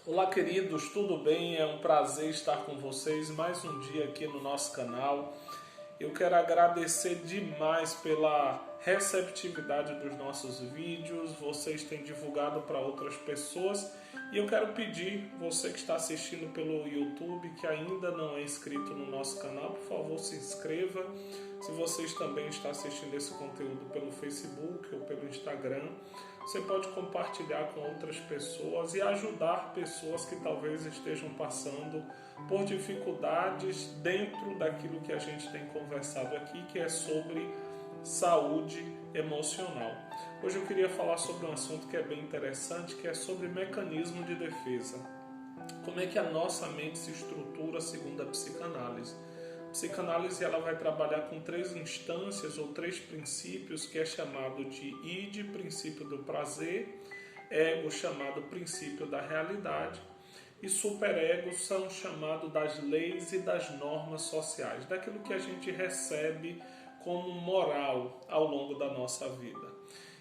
Olá, queridos, tudo bem? É um prazer estar com vocês mais um dia aqui no nosso canal. Eu quero agradecer demais pela receptividade dos nossos vídeos, vocês têm divulgado para outras pessoas e eu quero pedir, você que está assistindo pelo YouTube, que ainda não é inscrito no nosso canal, por favor se inscreva. Se vocês também estão assistindo esse conteúdo pelo Facebook ou pelo Instagram, você pode compartilhar com outras pessoas e ajudar pessoas que talvez estejam passando por dificuldades dentro daquilo que a gente tem conversado aqui, que é sobre saúde emocional. Hoje eu queria falar sobre um assunto que é bem interessante, que é sobre mecanismo de defesa. Como é que a nossa mente se estrutura segundo a psicanálise? A psicanálise ela vai trabalhar com 3 instâncias ou 3 princípios, que é chamado de id, princípio do prazer, ego, chamado princípio da realidade, e superego são chamados das leis e das normas sociais, daquilo que a gente recebe como moral ao longo da nossa vida.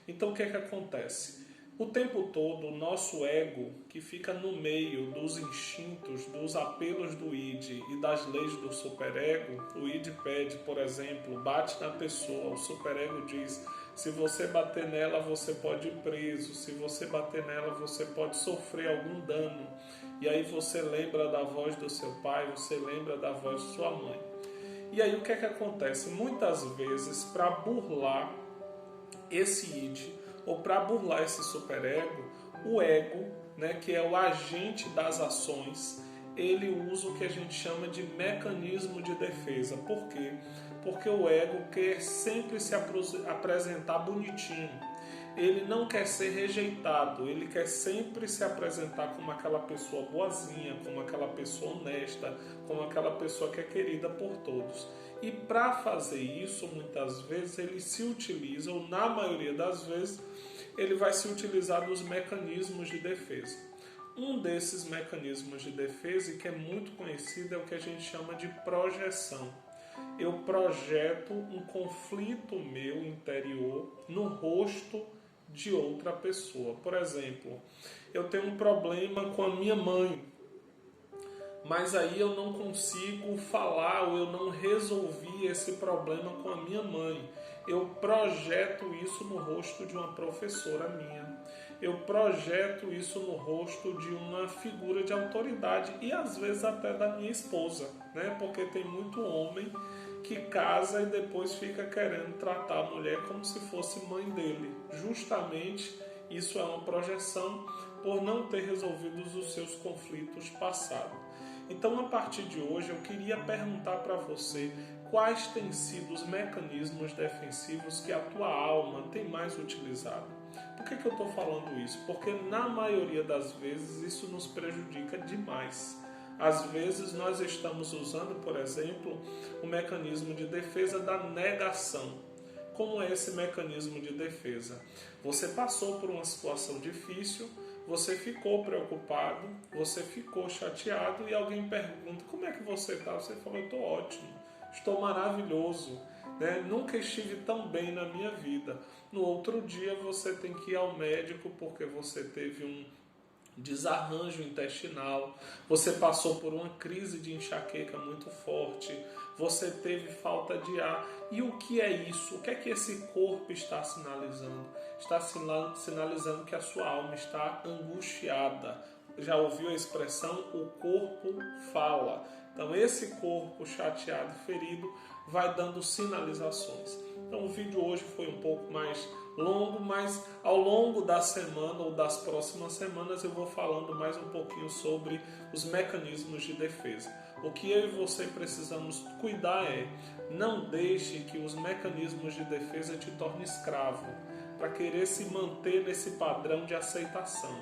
Então o que é que acontece? O tempo todo o nosso ego, que fica no meio dos instintos, dos apelos do id e das leis do superego, o id pede, por exemplo, bate na pessoa, o superego diz, se você bater nela você pode ir preso, se você bater nela você pode sofrer algum dano. E aí você lembra da voz do seu pai, você lembra da voz de sua mãe. E aí o que é que acontece? Muitas vezes, para burlar esse id, ou para burlar esse superego, o ego, que é o agente das ações, ele usa o que a gente chama de mecanismo de defesa. Por quê? Porque o ego quer sempre se apresentar bonitinho. Ele não quer ser rejeitado, ele quer sempre se apresentar como aquela pessoa boazinha, como aquela pessoa honesta, como aquela pessoa que é querida por todos. E para fazer isso, muitas vezes ele se utiliza, ou na maioria das vezes, ele vai se utilizar dos mecanismos de defesa. Um desses mecanismos de defesa, e que é muito conhecido, é o que a gente chama de projeção. Eu projeto um conflito meu interior no rosto de outra pessoa. Por exemplo, eu tenho um problema com a minha mãe, mas aí eu não consigo falar ou eu não resolvi esse problema com a minha mãe. Eu projeto isso no rosto de uma professora minha. Eu projeto isso no rosto de uma figura de autoridade e às vezes até da minha esposa, Porque tem muito homem que casa e depois fica querendo tratar a mulher como se fosse mãe dele. Justamente isso é uma projeção por não ter resolvido os seus conflitos passados. Então, a partir de hoje, eu queria perguntar para você quais têm sido os mecanismos defensivos que a tua alma tem mais utilizado. Por que eu estou falando isso? Porque na maioria das vezes isso nos prejudica demais. Às vezes nós estamos usando, por exemplo, o mecanismo de defesa da negação. Como é esse mecanismo de defesa? Você passou por uma situação difícil, você ficou preocupado, você ficou chateado e alguém pergunta, como é que você está? Você fala, eu estou ótimo, estou maravilhoso, Nunca estive tão bem na minha vida. No outro dia você tem que ir ao médico porque você teve um desarranjo intestinal, você passou por uma crise de enxaqueca muito forte, você teve falta de ar. E o que é isso? O que é que esse corpo está sinalizando? Está sinalizando que a sua alma está angustiada. Já ouviu a expressão, o corpo fala? Então esse corpo chateado, ferido, vai dando sinalizações. Então o vídeo hoje foi um pouco mais longo, mas ao longo da semana ou das próximas semanas eu vou falando mais um pouquinho sobre os mecanismos de defesa. O que eu e você precisamos cuidar é, não deixe que os mecanismos de defesa te tornem escravo, para querer se manter nesse padrão de aceitação.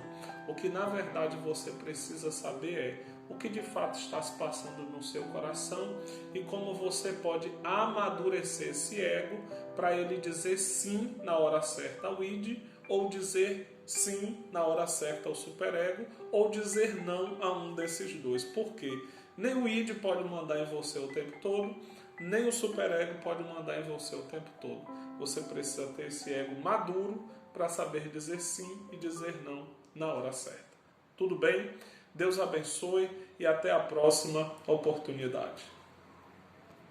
O que na verdade você precisa saber é o que de fato está se passando no seu coração e como você pode amadurecer esse ego para ele dizer sim na hora certa ao id, ou dizer sim na hora certa ao superego, ou dizer não a um desses dois. Por quê? Nem o id pode mandar em você o tempo todo, nem o superego pode mandar em você o tempo todo. Você precisa ter esse ego maduro para saber dizer sim e dizer não na hora certa. Tudo bem? Deus abençoe e até a próxima oportunidade.